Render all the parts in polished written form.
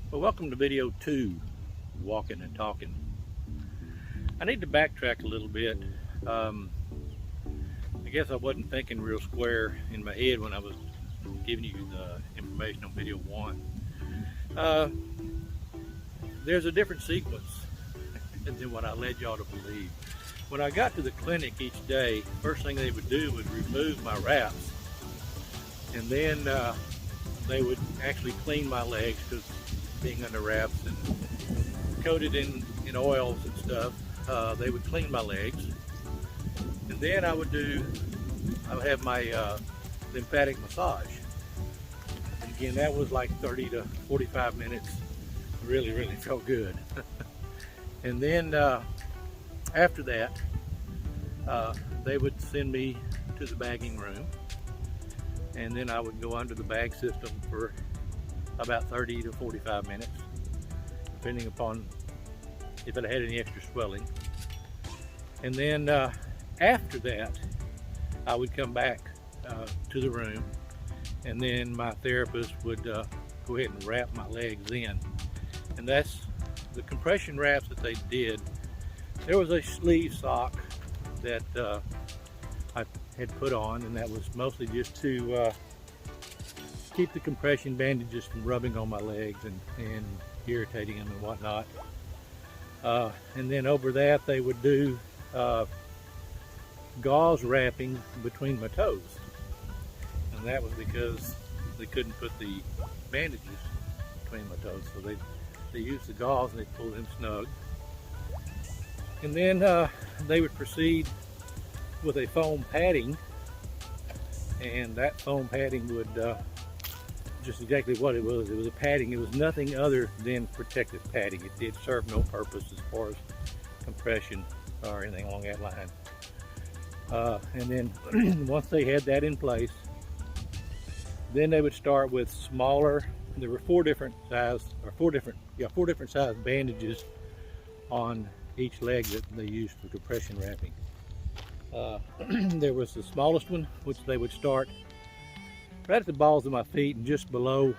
Well, welcome to video 2, walking and talking. I need to backtrack a little bit. I guess I wasn't thinking real square in my head when I was giving you the information on video 1. There's a different sequence than what I led y'all to believe. When I got to the clinic each day, first thing they would do was remove my wraps, and then they would actually clean my legs, because being under wraps and coated in oils and stuff, they would clean my legs. And then I would have my lymphatic massage. And again, that was like 30 to 45 minutes. Really, really felt good. And then after that, they would send me to the bagging room. And then I would go under the bag system for about 30 to 45 minutes, depending upon if it had any extra swelling. And then after that, I would come back to the room, and then my therapist would go ahead and wrap my legs in. And that's the compression wraps that they did. There was a sleeve sock that I had put on, and that was mostly just to keep the compression bandages from rubbing on my legs and irritating them and whatnot. And then over that, they would do gauze wrapping between my toes. And that was because they couldn't put the bandages between my toes. So they used the gauze and they pulled them snug. And then they would proceed with a foam padding. And that foam padding would just exactly what it was. It was a padding. It was nothing other than protective padding. It did serve no purpose as far as compression or anything along that line. And then once they had that in place, then they would start with smaller. There were four different size bandages on each leg that they used for compression wrapping. There was the smallest one, which they would start right at the balls of my feet and just below,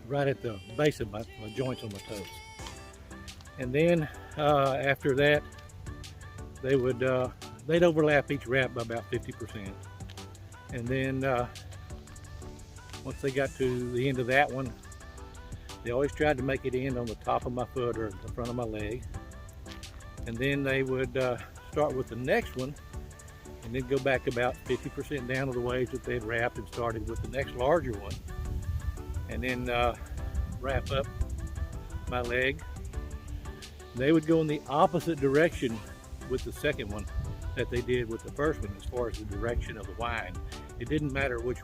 right at the base of my joints on my toes. And then after that, they'd overlap each wrap by about 50%. And then once they got to the end of that one, they always tried to make it end on the top of my foot or the front of my leg. And then they would start with the next one, and then go back about 50% down of the ways that they had wrapped, and started with the next larger one, and then wrap up my leg. They would go in the opposite direction with the second one that they did with the first one, as far as the direction of the wind. It didn't matter which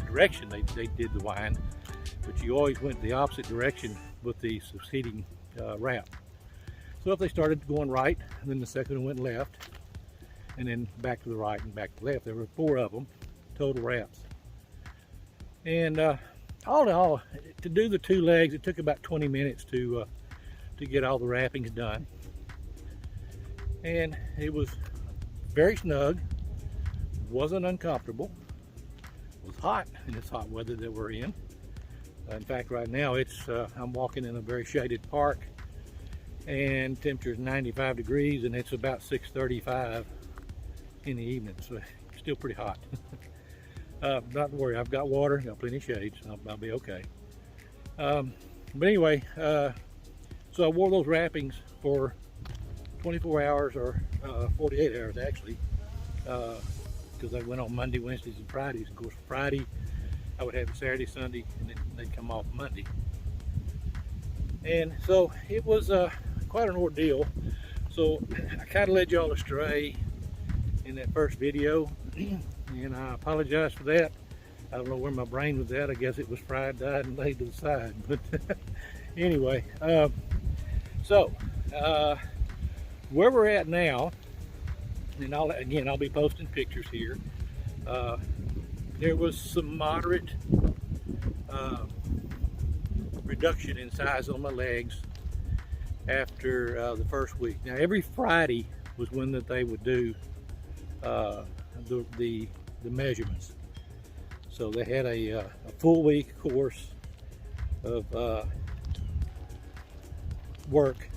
direction they did the wind, but you always went the opposite direction with the succeeding wrap. So if they started going right, then the second one went left, and then back to the right and back to the left. There were 4 of them, total wraps. And all in all, to do the 2 legs, it took about 20 minutes to get all the wrappings done. And it was very snug, wasn't uncomfortable, it was hot in this hot weather that we're in. In fact, right now I'm walking in a very shaded park, and temperature is 95 degrees, and it's about 6:35 in the evening, so it's still pretty hot. Not to worry, I've got water, got plenty of shade, so I'll be okay. But anyway, so I wore those wrappings for 24 hours or 48 hours actually, because I went on Monday, Wednesdays, and Fridays. Of course, Friday I would have it Saturday, Sunday, and then they'd come off Monday. And so it was quite an ordeal. So I kind of led y'all astray in that first video, and I apologize for that. I don't know where my brain was at. I guess it was fried, died, and laid to the side. But anyway, so where we're at now, and I'll be posting pictures here. There was some moderate reduction in size on my legs after the first week. Now, every Friday was when that they would do the measurements. So they had a full week course of work.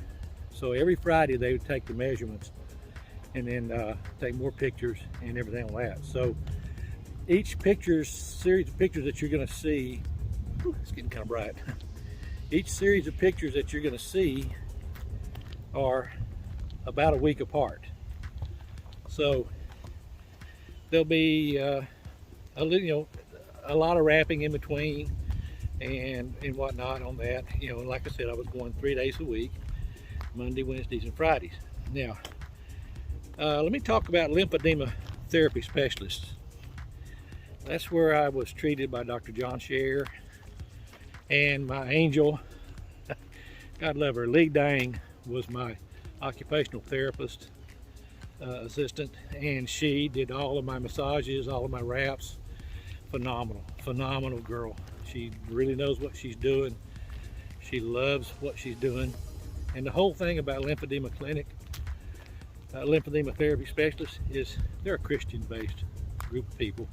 So every Friday they would take the measurements and then take more pictures and everything like that. So each series of pictures that you're going to see, it's getting kind of bright. Each series of pictures that you're going to see are about a week apart. So there'll be a lot of wrapping in between and whatnot on that. Like I said, I was going 3 days a week, Monday, Wednesdays, and Fridays. Now, let me talk about lymphedema therapy specialists. That's where I was treated by Dr. John Scher, and my angel, God love her, Lee Dang, was my occupational therapist assistant, and she did all of my massages, all of my wraps. Phenomenal girl. She really knows what she's doing. She loves what she's doing. And the whole thing about lymphedema clinic, lymphedema therapy specialists, is they're a Christian-based group of people.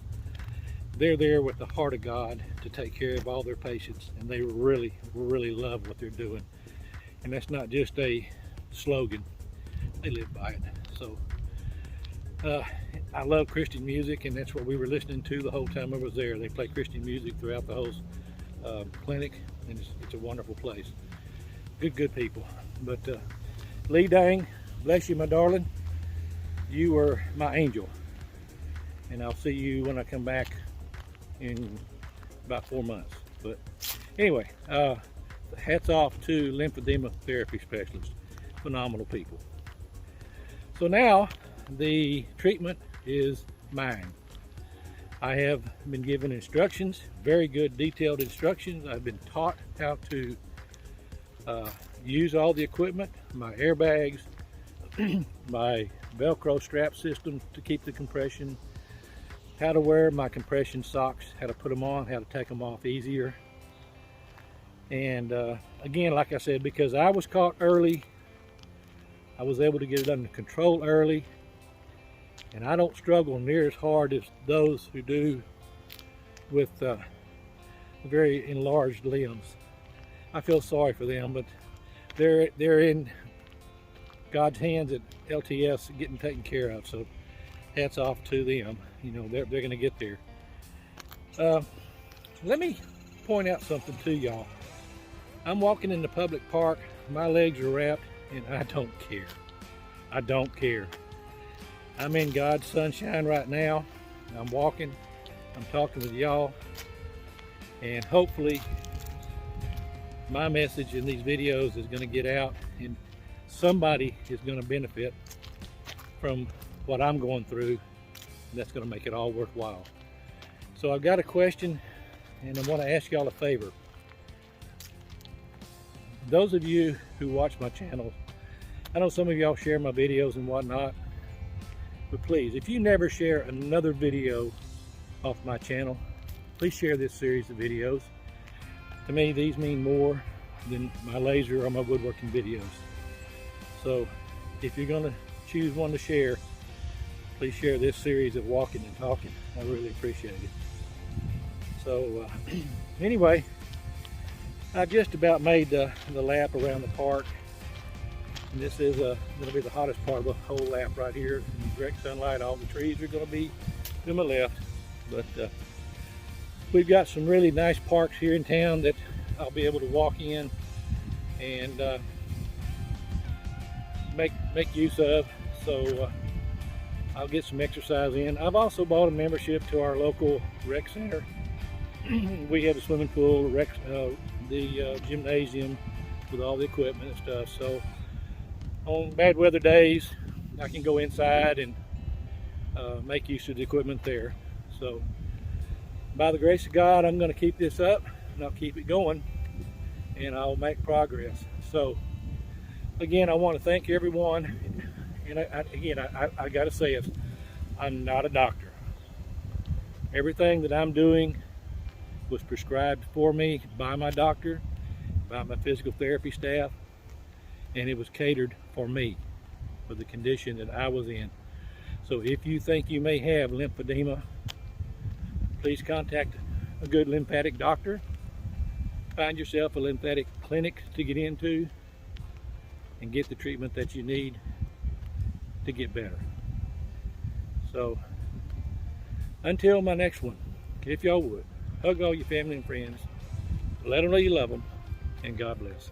They're there with the heart of God to take care of all their patients, and they really love what they're doing. And that's not just a slogan, they live by it. So I love Christian music, and that's what we were listening to the whole time I was there. They play Christian music throughout the whole clinic, and it's a wonderful place. Good people. But Lee Dang, bless you, my darling. You were my angel, and I'll see you when I come back in about 4 months. But anyway, hats off to lymphedema therapy specialists. Phenomenal people. So now the treatment is mine. I have been given instructions, very good detailed instructions. I've been taught how to use all the equipment, my airbags, my Velcro strap system to keep the compression, how to wear my compression socks, how to put them on, how to take them off easier. And again, like I said, because I was caught early, I was able to get it under control early, and I don't struggle near as hard as those who do with very enlarged limbs. I feel sorry for them, but they're in God's hands at LTS getting taken care of. So hats off to them. They're going to get there. Let me point out something to y'all. I'm walking in the public park, my legs are wrapped, and I don't care. I don't care. I'm in God's sunshine right now. I'm walking, I'm talking with y'all, and hopefully my message in these videos is going to get out, and somebody is going to benefit from what I'm going through, and that's going to make it all worthwhile. So I've got a question, and I want to ask y'all a favor. Those of you who watch my channel, I know some of y'all share my videos and whatnot, but please, if you never share another video off my channel, please share this series of videos. To me, these mean more than my laser or my woodworking videos. So if you're going to choose one to share, please share this series of walking and talking. I really appreciate it. So anyway, I just about made the lap around the park, and this is going to be the hottest part of the whole lap right here. In direct sunlight, all the trees are going to be to my left, but we've got some really nice parks here in town that I'll be able to walk in and make use of. So I'll get some exercise in. I've also bought a membership to our local rec center. We have a swimming pool, the gymnasium with all the equipment and stuff. So on bad weather days, I can go inside and make use of the equipment there. So by the grace of God, I'm going to keep this up, and I'll keep it going, and I'll make progress. So again, I want to thank everyone. And I got to say it, I'm not a doctor. Everything that I'm doing was prescribed for me by my doctor, by my physical therapy staff, and it was catered for me, for the condition that I was in. So if you think you may have lymphedema, please contact a good lymphatic doctor. Find yourself a lymphatic clinic to get into and get the treatment that you need to get better. So until my next one, if y'all would, hug all your family and friends, let them know you love them, and God bless.